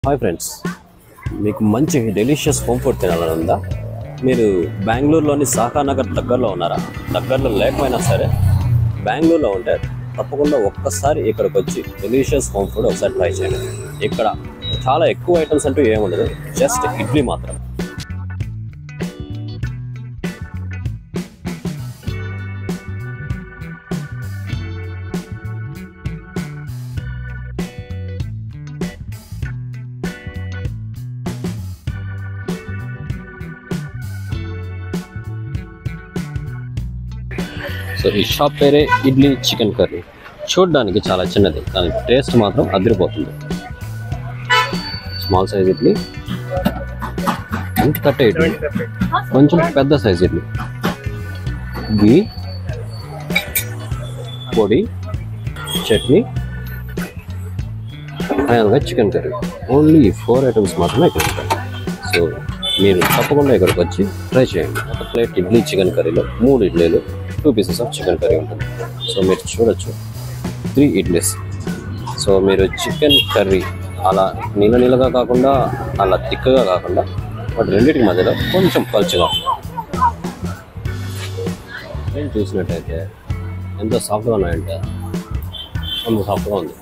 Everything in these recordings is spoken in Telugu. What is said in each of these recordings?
హాయ్ ఫ్రెండ్స్, మీకు మంచి డెలిషియస్ హోమ్ ఫుడ్ తినాలని ఉందా? మీరు బెంగళూరులోని సాకానగర్ దగ్గరలో ఉన్నారా? దగ్గరలో లేకపోయినా సరే బెంగళూరులో ఉంటే తప్పకుండా ఒక్కసారి ఇక్కడికి వచ్చి డెలిషియస్ హోమ్ ఫుడ్ ఒకసారి ట్రై చేయండి. ఇక్కడ చాలా ఎక్కువ ఐటమ్స్ అంటూ ఏముండదు, జస్ట్ ఇడ్లీ మాత్రం. సో ఈ షాప్ పేరే ఇడ్లీ చికెన్ కర్రీ. చూడడానికి చాలా చిన్నది, కానీ టేస్ట్ మాత్రం అదిరిపోతుంది. స్మాల్ సైజ్ ఇడ్లీ, కట్టే ఇడ్లీ, కొంచెం పెద్ద సైజ్ ఇడ్లీ, గీ, పొడి, చట్నీ, ఫైనల్గా చికెన్ కర్రీ. ఓన్లీ 4 ఐటమ్స్ మాత్రమే ఇక్కడ ఉంటాయి. సో మీరు తప్పకుండా ఇక్కడికి వచ్చి ట్రై చేయండి. ఒక ప్లేట్ ఇడ్లీ చికెన్ కర్రీలో 3 ఇడ్లీలు, 2 పీసెస్ ఆఫ్ చికెన్ కర్రీ ఉంటుంది. సో మీరు చూడొచ్చు 3 ఇడ్లీస్. సో మీరు చికెన్ కర్రీ అలా నీళ్ళగా కాకుండా అలా థిక్గా కాకుండా వాటి రెండింటికి మధ్యలో కొంచెం పల్చగా నేను చూసినట్టయితే ఎంత సాఫ్ట్గా ఉన్నాయంటే అంత సాఫ్ట్గా ఉంది.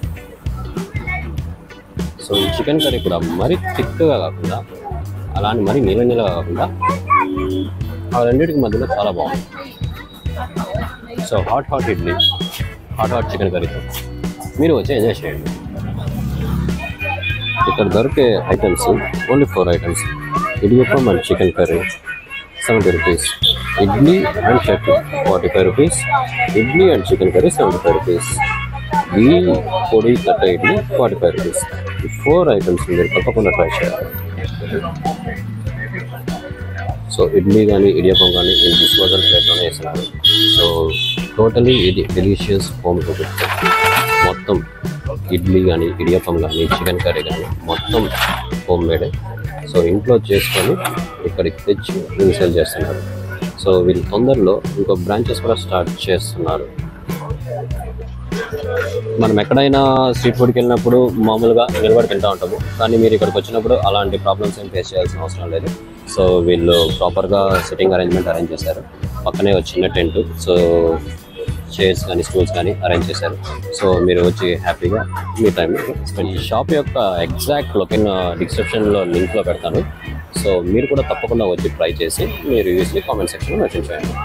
సో ఈ చికెన్ కర్రీ కూడా మరీ థిక్గా కాకుండా అలానే మరీ నీళ్ళగా కాకుండా ఆ రెండింటికి మధ్యలో చాలా బాగుంది. So hot idli, hot chicken కర్రీతో మీరు వచ్చి ఎంజాయ్ చేయండి. ఇక్కడ దొరికే items only 4 items. Idiyappam and chicken curry 70 rupees, idli and chutney 45 rupees, idli and chicken curry 75 rupees, ఈ పొడి కట్ట ఇడ్లీ 45 రూపీస్. ఈ 4 ఐటమ్స్ మీరు తప్పకుండా ట్రై చేయాలి. సో ఇడ్లీ కానీ ఇడియప్పం కానీ నేను డిస్పోజల్ ప్లేట్లోనే వేస్తున్నాను. సో టోటలీ ఇది డెలిషియస్ హోమ్ ఫుడ్. మొత్తం ఇడ్లీ కానీ ఇడియప్పం కానీ చికెన్ కర్రీ కానీ మొత్తం హోమ్ మేడే. సో ఇంట్లో చేసుకొని ఇక్కడికి తెచ్చి వీళ్ళు సేల్ చేస్తున్నారు. సో వీళ్ళు తొందరలో ఇంకో బ్రాంచెస్ కూడా స్టార్ట్ చేస్తున్నారు. మనం ఎక్కడైనా స్ట్రీట్ ఫుడ్కి వెళ్ళినప్పుడు మామూలుగా నిలబడి తింటూ ఉంటాము, కానీ మీరు ఇక్కడికి వచ్చినప్పుడు అలాంటి ప్రాబ్లమ్స్ ఏం ఫేస్ చేయాల్సిన అవసరం లేదు. సో వీళ్ళు ప్రాపర్గా సిట్టింగ్ అరేంజ్ చేశారు. పక్కనే ఒక చిన్న టెంట్, సో చైర్స్ కానీ స్టూల్స్ కానీ అరేంజ్ చేశారు. సో మీరు వచ్చి హ్యాపీగా మీ టైం స్పెండ్. ఈ షాప్ యొక్క ఎగ్జాక్ట్ లొకేషన్ డిస్క్రిప్షన్లో లింక్లో పెడతాను. సో మీరు కూడా తప్పకుండా వచ్చి ట్రై చేసి మీ రివ్యూస్ని కామెంట్ సెక్షన్లో మెన్షన్ చేయండి.